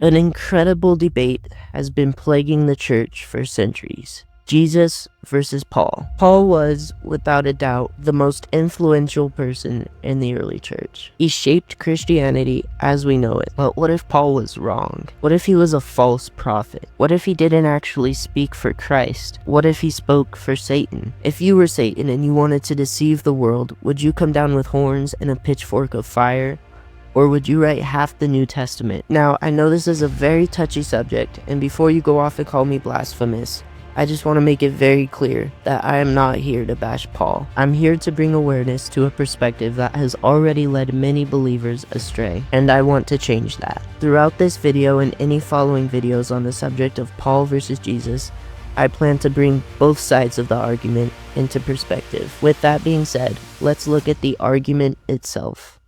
An incredible debate has been plaguing the church for centuries. Jesus versus Paul. Paul was, without a doubt, the most influential person in the early church. He shaped Christianity as we know it. But what if Paul was wrong? What if he was a false prophet? What if he didn't actually speak for Christ? What if he spoke for Satan? If you were Satan and you wanted to deceive the world, would you come down with horns and a pitchfork of fire? Or would you write half the New Testament? Now, I know this is a very touchy subject, and before you go off and call me blasphemous, I just want to make it very clear that I am not here to bash Paul. I'm here to bring awareness to a perspective that has already led many believers astray, and I want to change that. Throughout this video and any following videos on the subject of Paul versus Jesus, I plan to bring both sides of the argument into perspective. With that being said, let's look at the argument itself.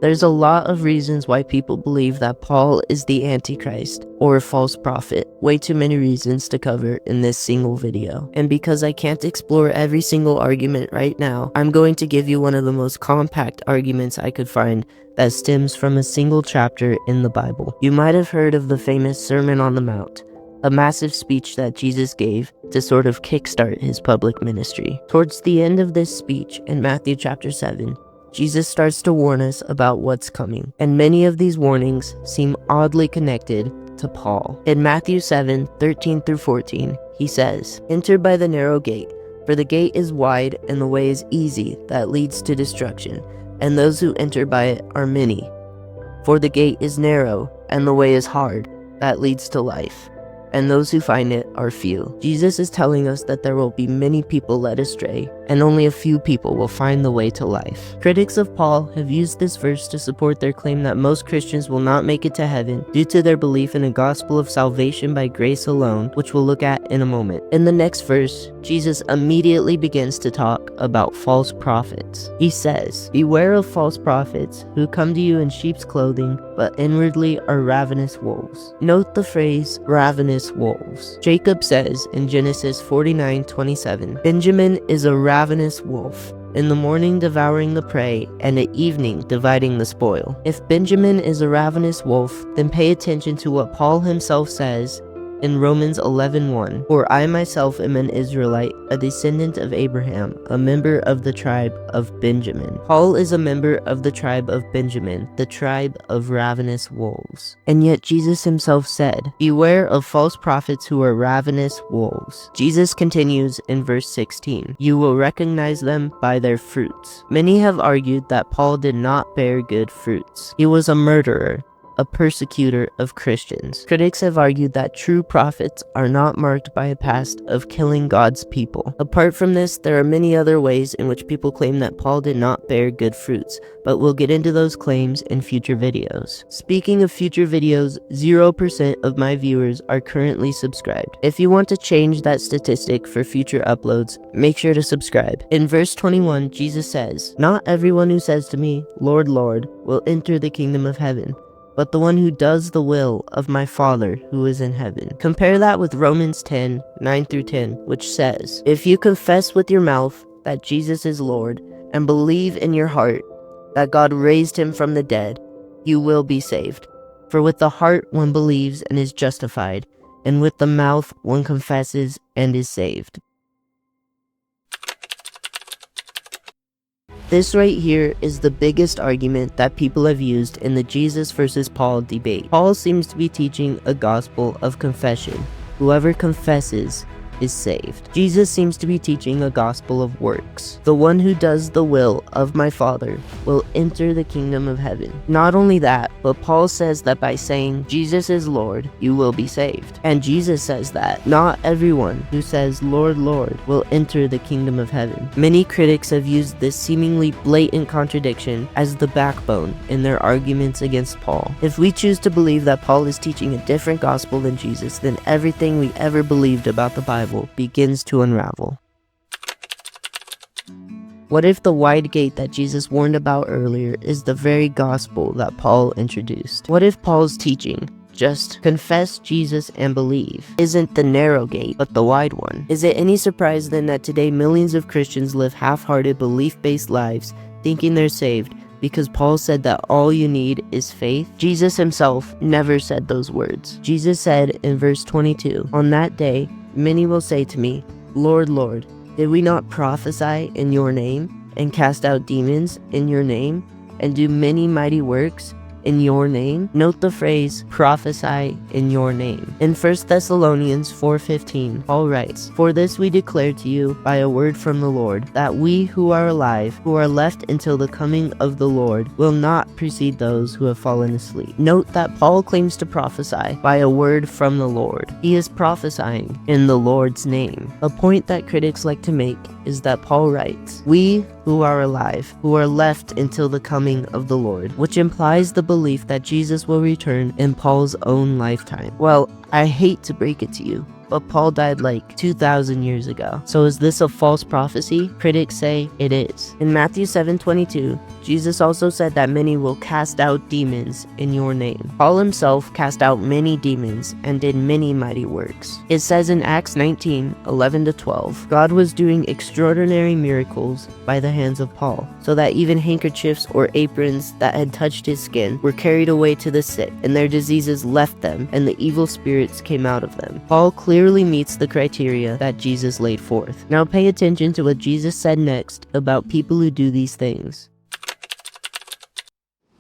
There's a lot of reasons why people believe that Paul is the Antichrist or a false prophet. Way too many reasons to cover in this single video. And because I can't explore every single argument right now, I'm going to give you one of the most compact arguments I could find that stems from a single chapter in the Bible. You might have heard of the famous Sermon on the Mount, a massive speech that Jesus gave to sort of kickstart his public ministry. Towards the end of this speech in Matthew chapter 7, Jesus starts to warn us about what's coming, and many of these warnings seem oddly connected to Paul. In Matthew 7:13-14, he says, "Enter by the narrow gate, for the gate is wide and the way is easy that leads to destruction, and those who enter by it are many. For the gate is narrow and the way is hard that leads to life, and those who find it are few." Jesus is telling us that there will be many people led astray, and only a few people will find the way to life. Critics of Paul have used this verse to support their claim that most Christians will not make it to heaven due to their belief in a gospel of salvation by grace alone, which we'll look at in a moment. In the next verse, Jesus immediately begins to talk about false prophets. He says, "Beware of false prophets who come to you in sheep's clothing, but inwardly are ravenous wolves." Note the phrase ravenous wolves. Jacob says in Genesis 49:27, "Benjamin is a ravenous wolf, in the morning devouring the prey, and at evening dividing the spoil." If Benjamin is a ravenous wolf, then pay attention to what Paul himself says in Romans 11:1, "For I myself am an Israelite, a descendant of Abraham, a member of the tribe of Benjamin." Paul is a member of the tribe of Benjamin, the tribe of ravenous wolves. And yet Jesus himself said, "Beware of false prophets who are ravenous wolves." Jesus continues in verse 16, "You will recognize them by their fruits." Many have argued that Paul did not bear good fruits. He was a murderer, a persecutor of Christians. Critics have argued that true prophets are not marked by a past of killing God's people. Apart from this, there are many other ways in which people claim that Paul did not bear good fruits, but we'll get into those claims in future videos. Speaking of future videos, 0% of my viewers are currently subscribed. If you want to change that statistic for future uploads, make sure to subscribe. In verse 21, Jesus says, "Not everyone who says to me, 'Lord, Lord,' will enter the kingdom of heaven, but the one who does the will of my Father who is in heaven." Compare that with Romans 10:9-10, which says, "If you confess with your mouth that Jesus is Lord, and believe in your heart that God raised him from the dead, you will be saved. For with the heart one believes and is justified, and with the mouth one confesses and is saved." This right here is the biggest argument that people have used in the Jesus versus Paul debate. Paul seems to be teaching a gospel of confession. Whoever confesses is saved. Jesus seems to be teaching a gospel of works. The one who does the will of my Father will enter the kingdom of heaven. Not only that, but Paul says that by saying Jesus is Lord, you will be saved. And Jesus says that not everyone who says Lord, Lord will enter the kingdom of heaven. Many critics have used this seemingly blatant contradiction as the backbone in their arguments against Paul. If we choose to believe that Paul is teaching a different gospel than Jesus, then everything we ever believed about the Bible begins to unravel. What if the wide gate that Jesus warned about earlier is the very gospel that Paul introduced? What if Paul's teaching, just confess Jesus and believe, isn't the narrow gate, but the wide one? Is it any surprise then that today millions of Christians live half-hearted, belief-based lives, thinking they're saved, because Paul said that all you need is faith? Jesus himself never said those words. Jesus said in verse 22, "On that day, many will say to me, 'Lord, Lord, did we not prophesy in your name, and cast out demons in your name, and do many mighty works in your name?'" Note the phrase, prophesy in your name. In 1 Thessalonians 4:15, Paul writes, "For this we declare to you by a word from the Lord, that we who are alive, who are left until the coming of the Lord, will not precede those who have fallen asleep." Note that Paul claims to prophesy by a word from the Lord. He is prophesying in the Lord's name. A point that critics like to make is that Paul writes, "We who are alive, who are left until the coming of the Lord," which implies the belief that Jesus will return in Paul's own lifetime. Well, I hate to break it to you, but Paul died like 2,000 years ago. So is this a false prophecy? Critics say it is. In Matthew 7:22, Jesus also said that many will cast out demons in your name. Paul himself cast out many demons and did many mighty works. It says in Acts 19:11-12, God was doing extraordinary miracles by the hands of Paul, so that even handkerchiefs or aprons that had touched his skin were carried away to the sick, and their diseases left them, and the evil spirits came out of them. Paul clearly meets the criteria that Jesus laid forth. Now pay attention to what Jesus said next about people who do these things.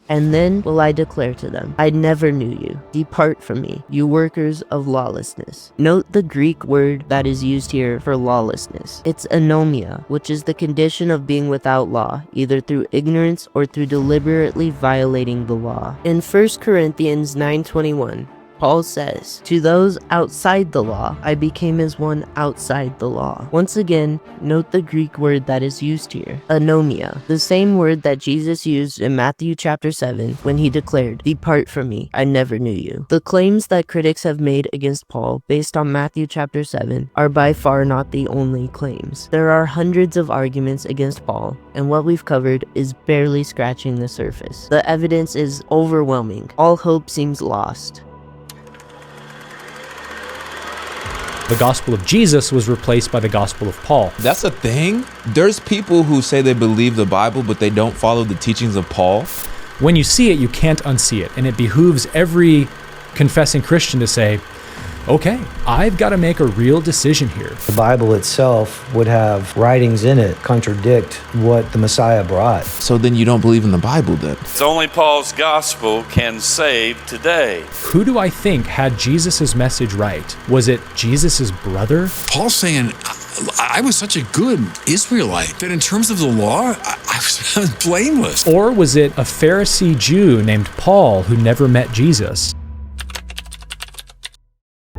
"And then will I declare to them, I never knew you. Depart from me, you workers of lawlessness." Note the Greek word that is used here for lawlessness. It's anomia, which is the condition of being without law, either through ignorance or through deliberately violating the law. In 1 Corinthians 9:21, Paul says, "To those outside the law, I became as one outside the law." Once again, note the Greek word that is used here, anomia, the same word that Jesus used in Matthew chapter 7 when he declared, "Depart from me, I never knew you." The claims that critics have made against Paul based on Matthew chapter 7 are by far not the only claims. There are hundreds of arguments against Paul, and what we've covered is barely scratching the surface. The evidence is overwhelming. All hope seems lost. The gospel of Jesus was replaced by the gospel of Paul. That's a thing? There's people who say they believe the Bible, but they don't follow the teachings of Paul? When you see it, you can't unsee it, and it behooves every confessing Christian to say, okay, I've got to make a real decision here. The Bible itself would have writings in it contradict what the Messiah brought. So then you don't believe in the Bible then? It's only Paul's gospel can save today. Who do I think had Jesus' message right? Was it Jesus' brother? Paul's saying, I was such a good Israelite that in terms of the law, I was blameless. Or was it a Pharisee Jew named Paul who never met Jesus?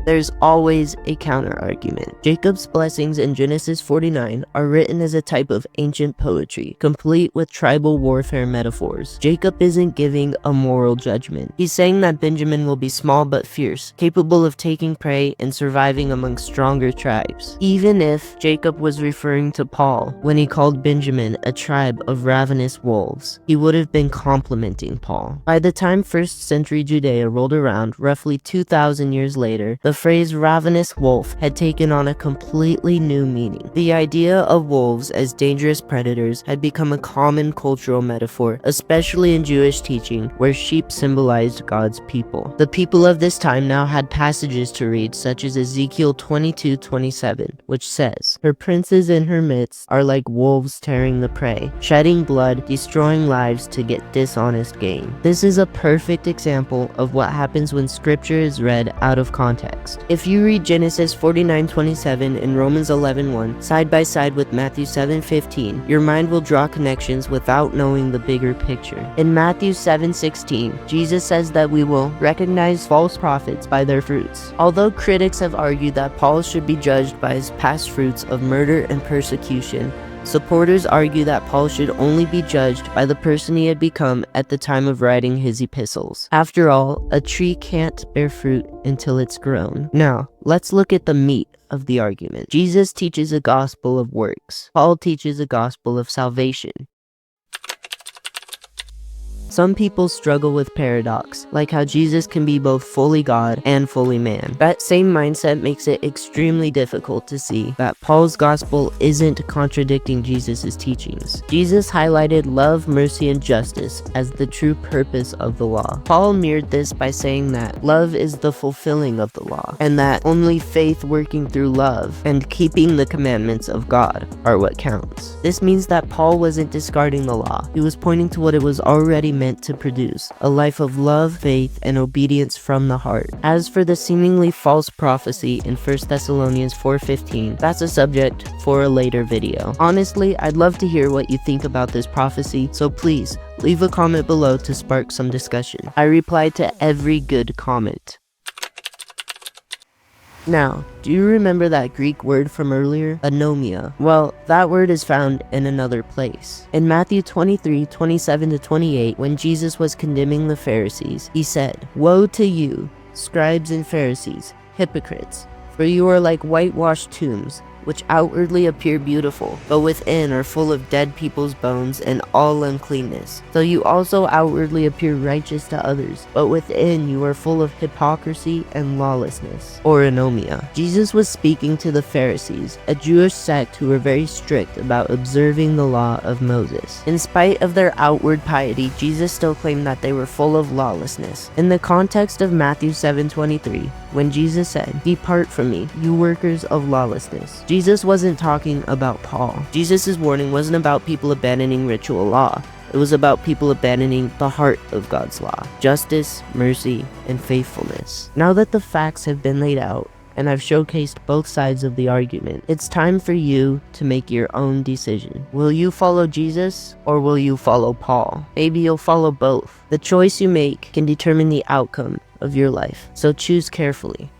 There's always a counter-argument. Jacob's blessings in Genesis 49 are written as a type of ancient poetry, complete with tribal warfare metaphors. Jacob isn't giving a moral judgment. He's saying that Benjamin will be small but fierce, capable of taking prey and surviving among stronger tribes. Even if Jacob was referring to Paul when he called Benjamin a tribe of ravenous wolves, he would have been complimenting Paul. By the time 1st century Judea rolled around, roughly 2,000 years later, the phrase ravenous wolf had taken on a completely new meaning. The idea of wolves as dangerous predators had become a common cultural metaphor, especially in Jewish teaching, where sheep symbolized God's people. The people of this time now had passages to read, such as Ezekiel 22:27, which says, "Her princes in her midst are like wolves tearing the prey, shedding blood, destroying lives to get dishonest gain." This is a perfect example of what happens when scripture is read out of context. If you read Genesis 49:27 and Romans 11:1 side by side with Matthew 7:15, your mind will draw connections without knowing the bigger picture. In Matthew 7:16, Jesus says that we will recognize false prophets by their fruits. Although critics have argued that Paul should be judged by his past fruits of murder and persecution, supporters argue that Paul should only be judged by the person he had become at the time of writing his epistles. After all, a tree can't bear fruit until it's grown. Now, let's look at the meat of the argument. Jesus teaches a gospel of works. Paul teaches a gospel of salvation. Some people struggle with paradox, like how Jesus can be both fully God and fully man. That same mindset makes it extremely difficult to see that Paul's gospel isn't contradicting Jesus' teachings. Jesus highlighted love, mercy, and justice as the true purpose of the law. Paul mirrored this by saying that love is the fulfilling of the law, and that only faith working through love and keeping the commandments of God are what counts. This means that Paul wasn't discarding the law. He was pointing to what it was already meant to produce, a life of love, faith, and obedience from the heart. As for the seemingly false prophecy in 1 Thessalonians 4:15, that's a subject for a later video. Honestly, I'd love to hear what you think about this prophecy, so please leave a comment below to spark some discussion. I reply to every good comment. Now, do you remember that Greek word from earlier? Anomia. Well, that word is found in another place. In Matthew 23:27-28, when Jesus was condemning the Pharisees, he said, "Woe to you, scribes and Pharisees, hypocrites, for you are like whitewashed tombs, which outwardly appear beautiful, but within are full of dead people's bones and all uncleanness. So you also outwardly appear righteous to others, but within you are full of hypocrisy and lawlessness," or anomia. Jesus was speaking to the Pharisees, a Jewish sect who were very strict about observing the law of Moses. In spite of their outward piety, Jesus still claimed that they were full of lawlessness. In the context of Matthew 7:23, when Jesus said, "Depart from me, you workers of lawlessness," Jesus wasn't talking about Paul. Jesus' warning wasn't about people abandoning ritual law. It was about people abandoning the heart of God's law, justice, mercy, and faithfulness. Now that the facts have been laid out, and I've showcased both sides of the argument, it's time for you to make your own decision. Will you follow Jesus, or will you follow Paul? Maybe you'll follow both. The choice you make can determine the outcome of your life, so choose carefully.